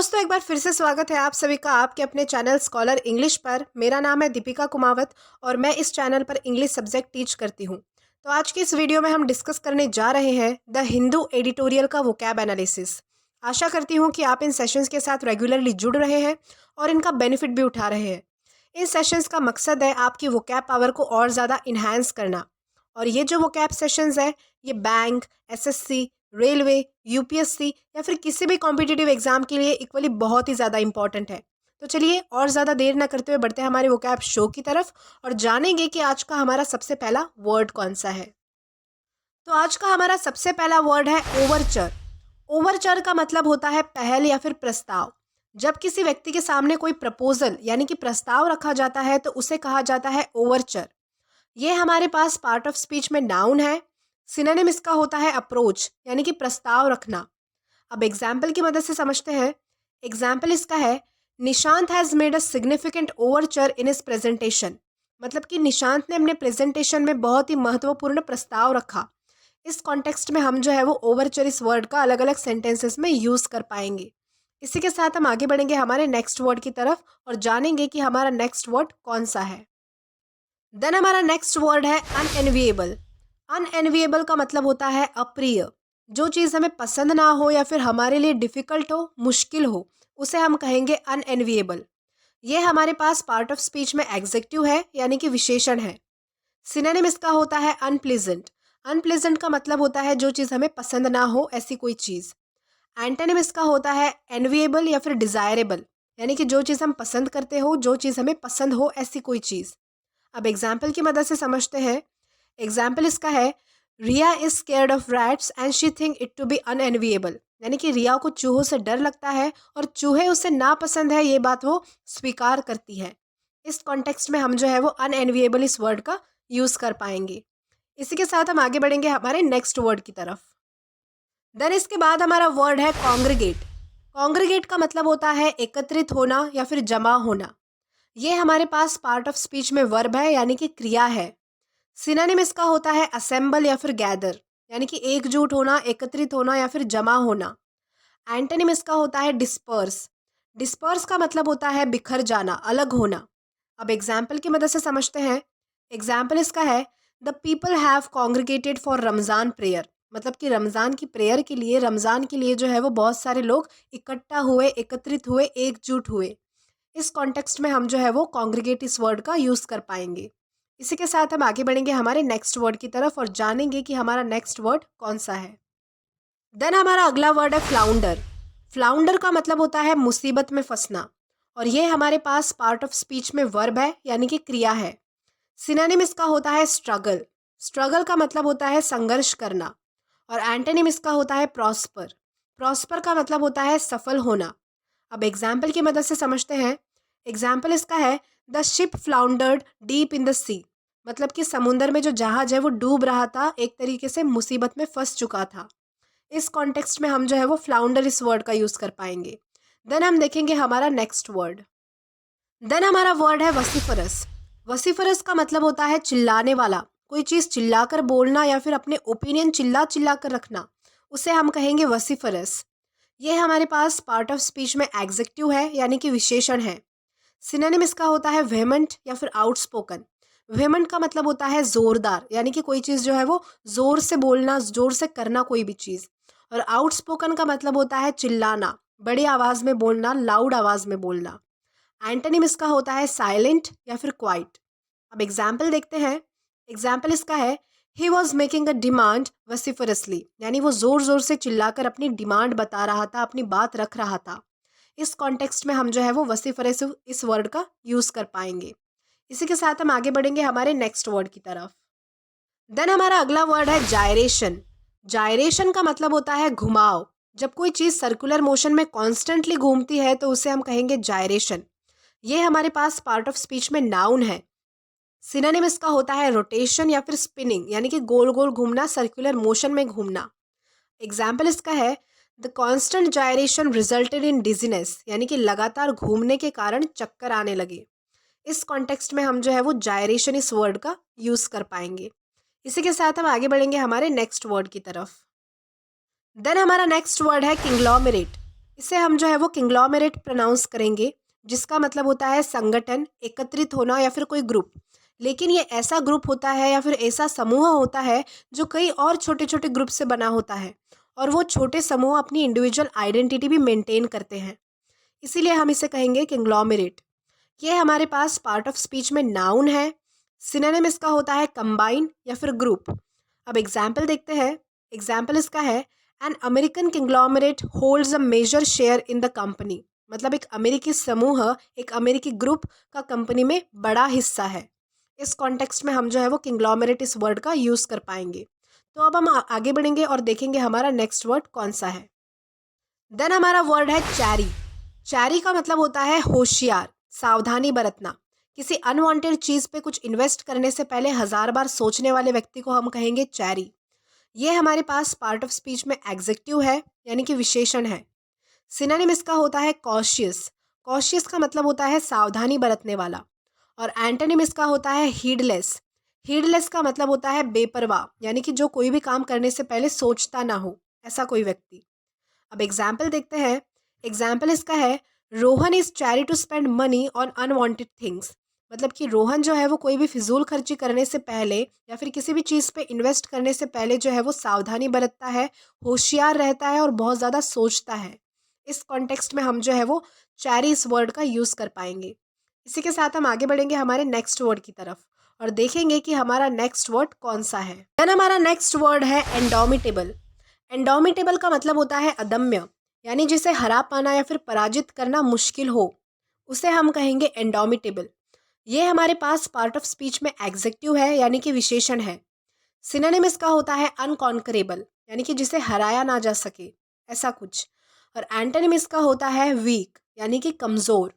दोस्तों, एक बार फिर से स्वागत है आप सभी का आपके अपने चैनल स्कॉलर इंग्लिश पर। मेरा नाम है दीपिका कुमावत और मैं इस चैनल पर इंग्लिश सब्जेक्ट टीच करती हूँ। तो आज की इस वीडियो में हम डिस्कस करने जा रहे हैं द हिंदू एडिटोरियल का वोकैब एनालिसिस। आशा करती हूँ कि आप इन सेशंस के साथ रेगुलरली जुड़ रहे हैं और इनका बेनिफिट भी उठा रहे हैं। इन सेशंस का मकसद है आपकी वोकैब पावर को और ज़्यादा इन्हांस करना। और ये जो वोकैब सेशंस है ये बैंक, एसएससी, रेलवे, यूपीएससी या फिर किसी भी कॉम्पिटिटिव एग्जाम के लिए इक्वली बहुत ही ज़्यादा इंपॉर्टेंट है। तो चलिए और ज़्यादा देर ना करते हुए बढ़ते हैं हमारे वोकैब शो की तरफ और जानेंगे कि आज का हमारा सबसे पहला वर्ड कौन सा है। तो आज का हमारा सबसे पहला वर्ड है ओवरचर। ओवरचर का मतलब होता है पहल या फिर प्रस्ताव। जब किसी व्यक्ति के सामने कोई प्रपोजल यानी कि प्रस्ताव रखा जाता है तो उसे कहा जाता है ओवरचर। ये हमारे पास पार्ट ऑफ स्पीच में नाउन है। सिनोनिम इसका होता है अप्रोच यानी कि प्रस्ताव रखना। अब एग्जाम्पल की मदद से समझते हैं। एग्जाम्पल इसका है Nishant has made a significant Overture in his presentation. मतलब कि निशांत ने अपने प्रेजेंटेशन में बहुत ही महत्वपूर्ण प्रस्ताव रखा। इस कॉन्टेक्स्ट में हम जो है वो ओवरचर इस वर्ड का अलग अलग सेंटेंसेस में यूज़ कर पाएंगे। इसी के साथ हम आगे बढ़ेंगे हमारे नेक्स्ट वर्ड की तरफ और जानेंगे कि हमारा नेक्स्ट वर्ड कौन सा है। देन हमारा नेक्स्ट वर्ड है अनएनविएबल। अनएनविएबल का मतलब होता है अप्रिय। जो चीज़ हमें पसंद ना हो या फिर हमारे लिए डिफ़िकल्ट हो, मुश्किल हो, उसे हम कहेंगे अनएनविएबल। ये हमारे पास पार्ट ऑफ स्पीच में एग्जेक्टिव है यानी कि विशेषण है। सिनोनिम इसका होता है अनप्लीजेंट। अनप्लीजेंट का मतलब होता है जो चीज़ हमें पसंद ना हो ऐसी कोई चीज़। एंटोनिम इसका होता है एनविएबल या फिर डिज़ायरेबल, यानी कि जो चीज़ हम पसंद करते हो, जो चीज़ हमें पसंद हो ऐसी कोई चीज़। अब एग्जाम्पल की मदद से समझते हैं। एग्जाम्पल इसका है Riya is scared of rats and she think it to be unenviable. यानी कि रिया को चूहों से डर लगता है और चूहे उसे नापसंद है, ये बात वो स्वीकार करती है। इस कॉन्टेक्स्ट में हम जो है वो अनएनविएबल इस वर्ड का यूज़ कर पाएंगे। इसी के साथ हम आगे बढ़ेंगे हमारे नेक्स्ट वर्ड की तरफ। देन इसके बाद हमारा वर्ड है कॉन्ग्रीगेट। कॉन्ग्रीगेट का मतलब होता है एकत्रित होना या फिर जमा होना। ये हमारे पास पार्ट ऑफ स्पीच में वर्ब है यानी कि क्रिया है। सिनोनिम इसका होता है असेंबल या फिर गैदर, यानी कि एकजुट होना, एकत्रित होना या फिर जमा होना। एंटोनिम इसका होता है डिस्पर्स। डिस्पर्स का मतलब होता है बिखर जाना, अलग होना। अब एग्जाम्पल की मदद से समझते हैं। एग्जाम्पल इसका है the people have congregated for Ramzan prayer. मतलब कि रमज़ान की प्रेयर के लिए, रमज़ान के लिए जो है वो बहुत सारे लोग इकट्ठा हुए, एकत्रित हुए, एकजुट हुए। इस कॉन्टेक्स्ट में हम जो है वो कॉन्ग्रीगेट इस वर्ड का यूज़ कर पाएंगे। इसी के साथ हम आगे बढ़ेंगे हमारे नेक्स्ट वर्ड की तरफ और जानेंगे कि हमारा नेक्स्ट वर्ड कौन सा है। देन हमारा अगला वर्ड है फ्लाउंडर। फ्लाउंडर का मतलब होता है मुसीबत में फंसना और ये हमारे पास पार्ट ऑफ स्पीच में वर्ब है यानी कि क्रिया है। सिनोनिम इसका होता है स्ट्रगल। स्ट्रगल का मतलब होता है संघर्ष करना और एंटोनिम इसका होता है प्रॉस्पर। प्रॉस्पर का मतलब होता है सफल होना। अब एग्जाम्पल की मदद से समझते हैं। एग्जाम्पल इसका है the ship floundered deep in the sea. मतलब कि समुंदर में जो जहाज है वो डूब रहा था, एक तरीके से मुसीबत में फंस चुका था। इस कॉन्टेक्स्ट में हम जो है वो फ्लाउंडर इस वर्ड का यूज़ कर पाएंगे। देन हम देखेंगे हमारा नेक्स्ट वर्ड। देन हमारा वर्ड है वसीफरस। वसीफरस का मतलब होता है चिल्लाने वाला। कोई चीज़ चिल्लाकर बोलना या फिर अपने ओपिनियन चिल्ला चिल्ला कर रखना, उसे हम कहेंगे वसीफरस। ये हमारे पास पार्ट ऑफ स्पीच में एग्जेक्टिव है यानी कि विशेषण है। सिनोनिम इसका होता है वेहेमेंट या फिर आउटस्पोकन। वेहेमेंट का मतलब होता है जोरदार, यानी कि कोई चीज़ जो है वो जोर से बोलना, जोर से करना कोई भी चीज़। और आउटस्पोकन का मतलब होता है चिल्लाना, बड़ी आवाज़ में बोलना, लाउड आवाज़ में बोलना। एंटोनिम इसका होता है साइलेंट या फिर क्वाइट। अब एग्जाम्पल देखते हैं। एग्जाम्पल इसका है he was making a demand vociferously. यानी वो ज़ोर ज़ोर से चिल्लाकर अपनी डिमांड बता रहा था, अपनी बात रख रहा था। इस कॉन्टेक्स्ट में हम जो है वो वसिफरस इस वर्ड का यूज़ कर पाएंगे। इसी के साथ हम आगे बढ़ेंगे हमारे नेक्स्ट वर्ड की तरफ। देन हमारा अगला वर्ड है जायरेशन। जायरेशन का मतलब होता है घुमाव। जब कोई चीज़ सर्कुलर मोशन में कॉन्स्टेंटली घूमती है तो उसे हम कहेंगे जायरेशन। ये हमारे पास पार्ट ऑफ स्पीच में नाउन है। सिनोनिम इसका होता है रोटेशन या फिर स्पिनिंग, यानी कि गोल गोल घूमना, सर्कुलर मोशन में घूमना। एग्जाम्पल इसका है the constant gyration resulted in dizziness. यानी कि लगातार घूमने के कारण चक्कर आने लगे। इस कॉन्टेक्स्ट में हम जो है वो जायरेशन इस वर्ड का यूज़ कर पाएंगे। इसी के साथ हम आगे बढ़ेंगे हमारे नेक्स्ट वर्ड की तरफ। देन हमारा नेक्स्ट वर्ड है किंग्लोमेरेट। इसे हम जो है वो किंग्लोमेरेट प्रोनाउंस करेंगे, जिसका मतलब होता है संगठन, एकत्रित होना या फिर कोई ग्रुप। लेकिन ये ऐसा ग्रुप होता है या फिर ऐसा समूह होता है जो कई और छोटे छोटे ग्रुप से बना होता है, और वो छोटे समूह अपनी इंडिविजुअल आइडेंटिटी भी मेंटेन करते हैं। इसीलिए हम इसे कहेंगे किंग्लोमेरेट। ये हमारे पास पार्ट ऑफ स्पीच में नाउन है। सिनोनिम इसका होता है कंबाइन या फिर ग्रुप। अब एग्जाम्पल देखते हैं। एग्जाम्पल इसका है, an American conglomerate holds a major share in the company. मतलब एक अमेरिकी समूह, एक अमेरिकी ग्रुप का कंपनी में बड़ा हिस्सा है। इस कॉन्टेक्स्ट में हम जो है वो किंग्लोमेरेट इस वर्ड का यूज़ कर पाएंगे। तो अब हम आगे बढ़ेंगे और देखेंगे हमारा नेक्स्ट वर्ड कौन सा है। देन हमारा वर्ड है चैरी। चैरी का मतलब होता है होशियार, सावधानी बरतना। किसी अनवांटेड चीज़ पे कुछ इन्वेस्ट करने से पहले 1000 बार सोचने वाले व्यक्ति को हम कहेंगे चैरी। ये हमारे पास पार्ट ऑफ स्पीच में एग्जेक्टिव है, यानी कि विशेषण है। सिनोनिम इसका होता है कॉशियस। कॉशियस का मतलब होता है सावधानी बरतने वाला। और एंटोनिम इसका होता है हीडलेस। हीडलेस का मतलब होता है बेपरवाह, यानी कि जो कोई भी काम करने से पहले सोचता ना हो, ऐसा कोई व्यक्ति। अब एग्जाम्पल देखते हैं। एग्जाम्पल इसका है, Rohan is chary to spend money on unwanted things. मतलब कि रोहन जो है वो कोई भी फिजूल खर्ची करने से पहले या फिर किसी भी चीज़ पे इन्वेस्ट करने से पहले जो है वो सावधानी बरतता है, होशियार रहता है और बहुत ज़्यादा सोचता है। इस कॉन्टेक्स्ट में हम जो है वो चैरी इस वर्ड का यूज़ कर पाएंगे। इसी के साथ हम आगे बढ़ेंगे हमारे नेक्स्ट वर्ड की तरफ और देखेंगे कि हमारा नेक्स्ट वर्ड कौन सा है। देन हमारा नेक्स्ट वर्ड है इंडोमिटेबल। इंडोमिटेबल का मतलब होता है अदम्य, यानी जिसे हरा पाना या फिर पराजित करना मुश्किल हो, उसे हम कहेंगे इंडोमिटेबल। ये हमारे पास पार्ट ऑफ स्पीच में एग्जेक्टिव है, यानी कि विशेषण है। सिनोनिम इसका होता है अनकॉन्करेबल, यानी कि जिसे हराया ना जा सके, ऐसा कुछ। और एंटोनिम इसका होता है वीक, यानी कि कमज़ोर।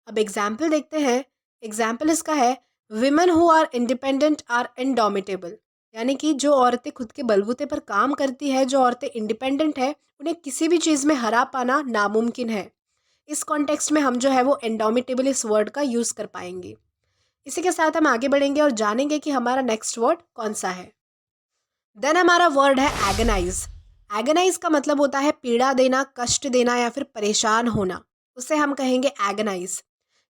अब एग्जाम्पल देखते हैं। एग्जाम्पल इसका है, women who are independent are indomitable. यानी कि जो औरतें खुद के बलबूते पर काम करती है, जो औरतें इंडिपेंडेंट है, उन्हें किसी भी चीज़ में हरा पाना नामुमकिन है। इस कॉन्टेक्स्ट में हम जो है वो इंडोमिटेबल इस वर्ड का यूज़ कर पाएंगे। इसी के साथ हम आगे बढ़ेंगे और जानेंगे कि हमारा नेक्स्ट वर्ड कौन सा है। देन हमारा वर्ड है एगनाइज। एगनाइज का मतलब होता है पीड़ा देना, कष्ट देना या फिर परेशान होना, उसे हम कहेंगे एगनाइज।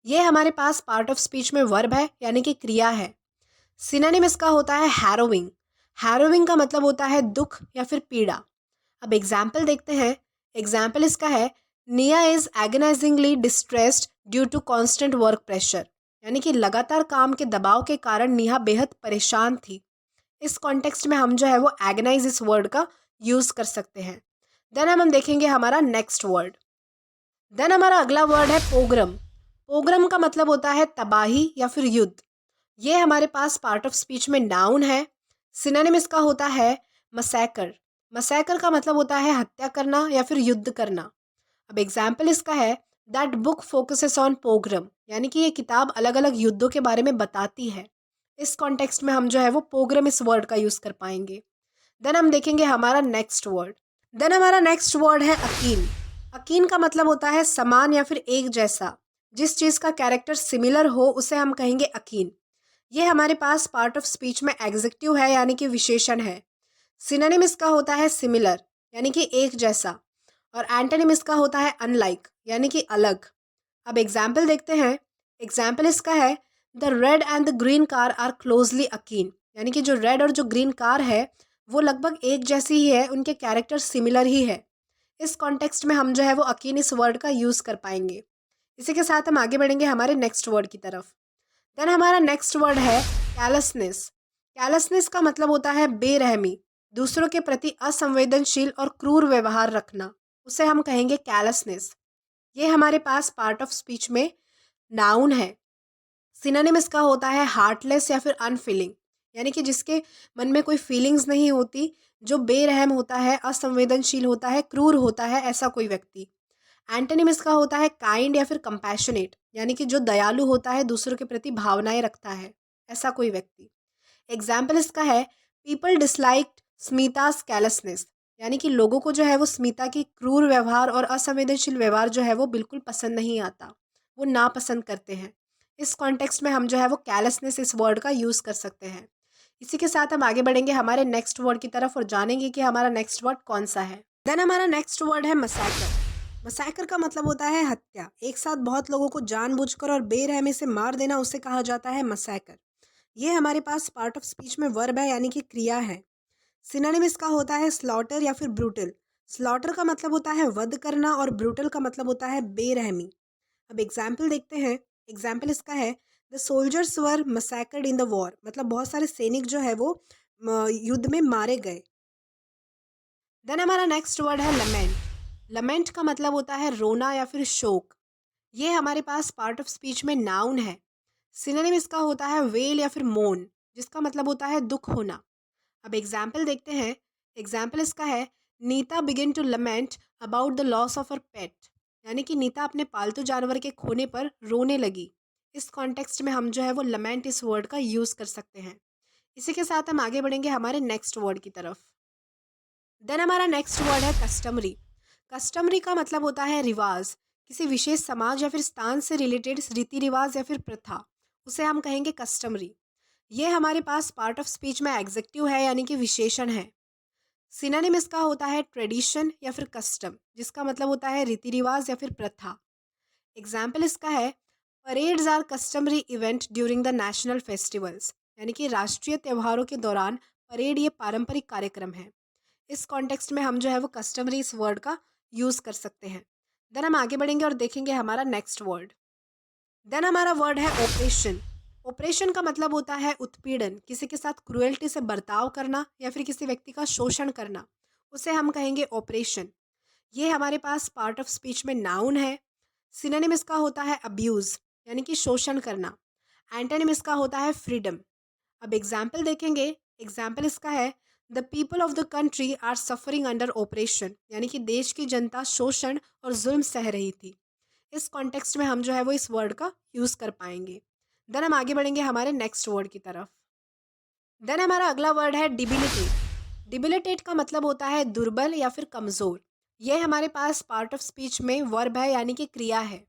ये हमारे पास पार्ट ऑफ स्पीच में वर्ब है, यानी कि क्रिया है। सिनोनिम इसका होता है हैरोविंग। हैरोविंग का मतलब होता है दुख या फिर पीड़ा। अब एग्जाम्पल देखते हैं। एग्जाम्पल इसका है, Nia is agonisingly distressed due to constant work pressure. यानी कि लगातार काम के दबाव के कारण नेहा बेहद परेशान थी। इस कॉन्टेक्स्ट में हम जो है वो एगनाइज इस वर्ड का यूज़ कर सकते हैं। देन हम देखेंगे हमारा नेक्स्ट वर्ड। देन हमारा अगला वर्ड है पोग्रम। पोग्रम का मतलब होता है तबाही या फिर युद्ध। ये हमारे पास पार्ट ऑफ स्पीच में नाउन है। सिनोनिम इसका होता है मसैकर। मसैकर का मतलब होता है हत्या करना या फिर युद्ध करना। अब एग्जाम्पल इसका है, that book focuses on program. यानी कि ये किताब अलग अलग युद्धों के बारे में बताती है। इस कॉन्टेक्स्ट में हम जो है वो पोग्रम इस वर्ड का यूज़ कर पाएंगे। देन हम देखेंगे हमारा नेक्स्ट वर्ड। देन हमारा नेक्स्ट वर्ड है अकीन। अकीन का मतलब होता है समान या फिर एक जैसा। जिस चीज़ का कैरेक्टर सिमिलर हो उसे हम कहेंगे अकीन। ये हमारे पास पार्ट ऑफ स्पीच में एग्जेक्टिव है, यानी कि विशेषण है। सिनोनिम इसका होता है सिमिलर, यानी कि एक जैसा। और एंटोनिम इसका होता है अनलाइक, यानी कि अलग। अब एग्जाम्पल देखते हैं। एग्जाम्पल इसका है, the red and the green car are closely akin. यानी कि जो रेड और जो ग्रीन कार है वो लगभग एक जैसी ही है, उनके कैरेक्टर सिमिलर ही है। इस कॉन्टेक्स्ट में हम जो है वो अकीन इस वर्ड का यूज़ कर पाएंगे। इसी के साथ हम आगे बढ़ेंगे हमारे नेक्स्ट वर्ड की तरफ। देन हमारा नेक्स्ट वर्ड है कैलसनेस। कैलसनेस का मतलब होता है बेरहमी, दूसरों के प्रति असंवेदनशील और क्रूर व्यवहार रखना, उसे हम कहेंगे कैलसनेस। ये हमारे पास पार्ट ऑफ स्पीच में नाउन है। सिनोनिम इसका होता है हार्टलेस या फिर अनफीलिंग। यानी कि जिसके मन में कोई फीलिंग्स नहीं होती, जो बेरहम होता है, असंवेदनशील होता है, क्रूर होता है, ऐसा कोई व्यक्ति। एंटोनिम इसका होता है काइंड या फिर कंपैशनेट। यानी कि जो दयालु होता है, दूसरों के प्रति भावनाएं रखता है, ऐसा कोई व्यक्ति। एग्जाम्पल इसका है, पीपल डिसलाइक्ड स्मिता's कैलसनेस। यानी कि लोगों को जो है वो स्मिता की क्रूर व्यवहार और असंवेदनशील व्यवहार जो है वो बिल्कुल पसंद नहीं आता, वो नापसंद करते हैं। इस कॉन्टेक्स्ट में हम जो है वो कैलसनेस इस वर्ड का यूज़ कर सकते हैं। इसी के साथ हम आगे बढ़ेंगे हमारे नेक्स्ट वर्ड की तरफ और जानेंगे कि हमारा नेक्स्ट वर्ड कौन सा है। देन हमारा नेक्स्ट वर्ड है मसैकर। मसैकर का मतलब होता है हत्या। एक साथ बहुत लोगों को जानबूझकर और बेरहमी से मार देना उसे कहा जाता है मसैकर। ये हमारे पास पार्ट ऑफ स्पीच में वर्ब है यानी कि क्रिया है। सिनोनिम इसका होता है स्लॉटर या फिर ब्रूटल। स्लॉटर का मतलब होता है वध करना और ब्रूटल का मतलब होता है बेरहमी। अब एग्जाम्पल देखते हैं। एग्जाम्पल इसका है the soldiers were massacred in the war, मतलब बहुत सारे सैनिक जो है वो युद्ध में मारे गए। देन हमारा नेक्स्ट वर्ड है लमेंट। लमेंट का मतलब होता है रोना या फिर शोक। ये हमारे पास पार्ट ऑफ स्पीच में नाउन है। सिनोनिम इसका होता है वेल या फिर मोन, जिसका मतलब होता है दुख होना। अब एग्जाम्पल देखते हैं। एग्जाम्पल इसका है Neeta begin to lament about the loss of her pet, यानी कि नीता अपने पालतू जानवर के खोने पर रोने लगी। इस कॉन्टेक्स्ट में हम जो है वो लमेंट इस वर्ड का यूज़ कर सकते हैं। इसी के साथ हम आगे बढ़ेंगे हमारे नेक्स्ट वर्ड की तरफ। देन हमारा नेक्स्ट वर्ड है कस्टमरी। कस्टमरी का मतलब होता है रिवाज। किसी विशेष समाज या फिर स्थान से रिलेटेड रीति रिवाज या फिर प्रथा, उसे हम कहेंगे कस्टमरी। ये हमारे पास पार्ट ऑफ स्पीच में एग्जेक्टिव है यानी कि विशेषण है। सिनोनिम इसका होता है ट्रेडिशन या फिर कस्टम, जिसका मतलब होता है रीति रिवाज या फिर प्रथा। एग्जाम्पल इसका है parades are customary event during the national festivals, यानी कि राष्ट्रीय त्योहारों के दौरान परेड ये पारंपरिक कार्यक्रम है। इस कॉन्टेक्स्ट में हम जो है वो कस्टमरी इस वर्ड का यूज़ कर सकते हैं। देन हम आगे बढ़ेंगे और देखेंगे हमारा नेक्स्ट वर्ड। देन हमारा वर्ड है ऑपरेशन। ऑपरेशन का मतलब होता है उत्पीड़न, किसी के साथ क्रुएल्टी से बर्ताव करना या फिर किसी व्यक्ति का शोषण करना, उसे हम कहेंगे ऑपरेशन। ये हमारे पास पार्ट ऑफ स्पीच में नाउन है। सिनोनिम इसका होता है अब्यूज़, यानी कि शोषण करना। एंटोनिम इसका होता है फ्रीडम। अब एग्जाम्पल देखेंगे। एग्जाम्पल इसका है the people of the country are suffering under operation, यानी कि देश की जनता शोषण और जुल्म सह रही थी। इस कॉन्टेक्स्ट में हम जो है वो इस वर्ड का यूज़ कर पाएंगे। देन हम आगे बढ़ेंगे हमारे नेक्स्ट वर्ड की तरफ। देन हमारा अगला वर्ड है डिबिलिटेट। डिबिलिटेट का मतलब होता है दुर्बल या फिर कमज़ोर। यह हमारे पास पार्ट ऑफ स्पीच में वर्ब है यानी कि क्रिया है।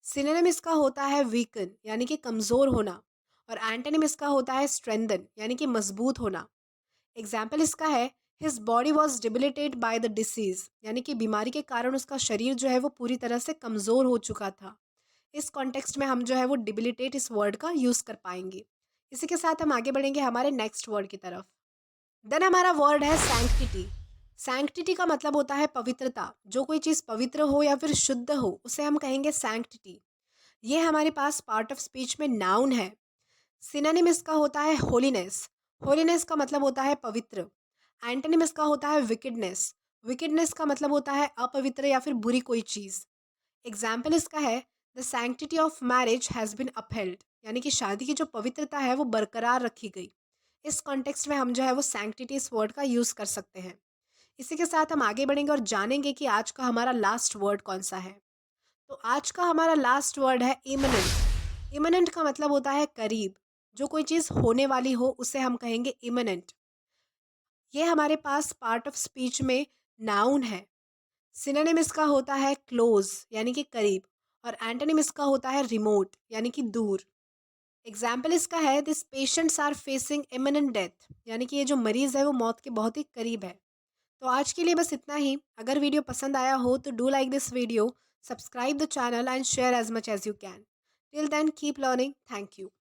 सिनोनिम इसका होता है वीकन, यानी कि कमज़ोर होना, और एंटोनिम इसका होता है स्ट्रेंथन, यानी कि मजबूत होना। एग्जाम्पल इसका है his body was debilitated by the disease, यानी कि बीमारी के कारण उसका शरीर जो है वो पूरी तरह से कमज़ोर हो चुका था। इस कॉन्टेक्स्ट में हम जो है वो डिबिलिटेट इस वर्ड का यूज़ कर पाएंगे। इसी के साथ हम आगे बढ़ेंगे हमारे नेक्स्ट वर्ड की तरफ। देन हमारा वर्ड है सैंक्टिटी। सैंक्टिटी का मतलब होता है पवित्रता। जो कोई चीज़ पवित्र हो या फिर शुद्ध हो उसे हम कहेंगे सैंक्टिटी। ये हमारे पास पार्ट ऑफ स्पीच में नाउन है। सिनोनिम इसका होता है होलीनेस। होलीनेस का मतलब होता है पवित्र। एंटोनिम इसका होता है विकेडनेस। विकेडनेस का मतलब होता है अपवित्र या फिर बुरी कोई चीज़। एग्जाम्पल इसका है the sanctity of marriage has been upheld, यानी कि शादी की जो पवित्रता है वो बरकरार रखी गई। इस कॉन्टेक्स्ट में हम जो है वो सैंक्टिटी इस वर्ड का यूज़ कर सकते हैं। इसी के साथ हम आगे बढ़ेंगे और जानेंगे कि आज का हमारा लास्ट वर्ड कौन सा है। तो आज का हमारा लास्ट वर्ड है इमिनेंट। इमिनेंट का मतलब होता है करीब। जो कोई चीज़ होने वाली हो उसे हम कहेंगे इमिनेंट। ये हमारे पास पार्ट ऑफ स्पीच में नाउन है। सिनोनिम इसका होता है क्लोज, यानी कि करीब, और एंटोनिम इसका होता है रिमोट, यानी कि दूर। एग्जाम्पल इसका है this patients are facing imminent death, यानी कि ये जो मरीज़ है वो मौत के बहुत ही करीब है। तो आज के लिए बस इतना ही। अगर वीडियो पसंद आया हो तो do like this video, subscribe the channel and share as much as you can. Till then keep learning. Thank you.